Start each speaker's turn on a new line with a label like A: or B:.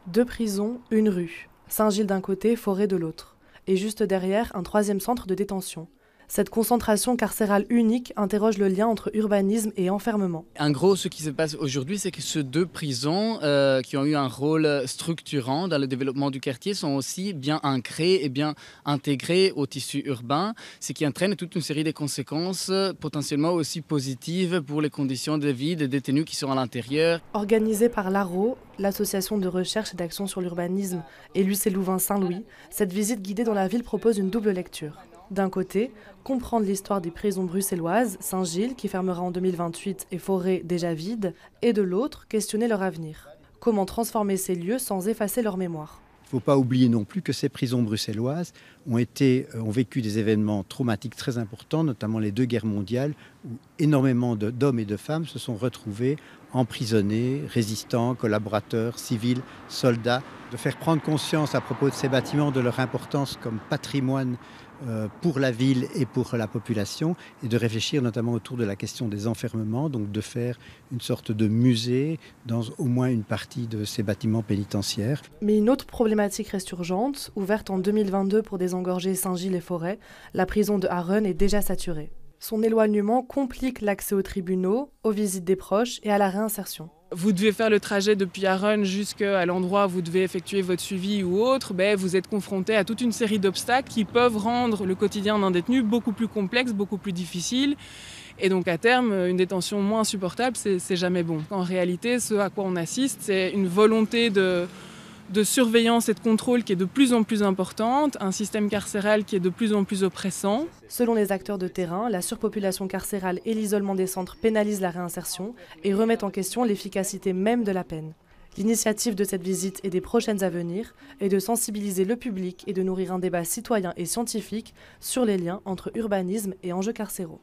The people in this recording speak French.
A: Deux prisons, une rue. Saint-Gilles d'un côté, Forêt de l'autre. Et juste derrière, un troisième centre de détention. Cette concentration carcérale unique interroge le lien entre urbanisme et enfermement.
B: En gros, ce qui se passe aujourd'hui, c'est que ces deux prisons qui ont eu un rôle structurant dans le développement du quartier sont aussi bien ancrées et bien intégrées au tissu urbain, ce qui entraîne toute une série de conséquences potentiellement aussi positives pour les conditions de vie des détenus qui sont à l'intérieur.
A: Organisée par l'ARO, l'association de recherche et d'action sur l'urbanisme, et l'UC Louvain-Saint-Louis, cette visite guidée dans la ville propose une double lecture. D'un côté, comprendre l'histoire des prisons bruxelloises, Saint-Gilles qui fermera en 2028 et Forêt déjà vide, et de l'autre, questionner leur avenir. Comment transformer ces lieux sans effacer leur mémoire?
C: Il ne faut pas oublier non plus que ces prisons bruxelloises ont vécu des événements traumatiques très importants, notamment les deux guerres mondiales, où énormément d'hommes et de femmes se sont retrouvés emprisonnés, résistants, collaborateurs, civils, soldats. De faire prendre conscience à propos de ces bâtiments de leur importance comme patrimoine pour la ville et pour la population, et de réfléchir notamment autour de la question des enfermements, donc de faire une sorte de musée dans au moins une partie de ces bâtiments pénitentiaires.
A: Mais une autre problématique reste urgente. Ouverte en 2022 pour désengorger Saint-Gilles et Forêt, la prison de Harren est déjà saturée. Son éloignement complique l'accès aux tribunaux, aux visites des proches et à la réinsertion.
D: Vous devez faire le trajet depuis Harren jusqu'à l'endroit où vous devez effectuer votre suivi ou autre, vous êtes confronté à toute une série d'obstacles qui peuvent rendre le quotidien d'un détenu beaucoup plus complexe, beaucoup plus difficile. Et donc à terme, une détention moins supportable, c'est jamais bon. En réalité, ce à quoi on assiste, c'est une volonté de surveillance et de contrôle qui est de plus en plus importante, un système carcéral qui est de plus en plus oppressant.
A: Selon les acteurs de terrain, la surpopulation carcérale et l'isolement des centres pénalisent la réinsertion et remettent en question l'efficacité même de la peine. L'initiative de cette visite et des prochaines à venir est de sensibiliser le public et de nourrir un débat citoyen et scientifique sur les liens entre urbanisme et enjeux carcéraux.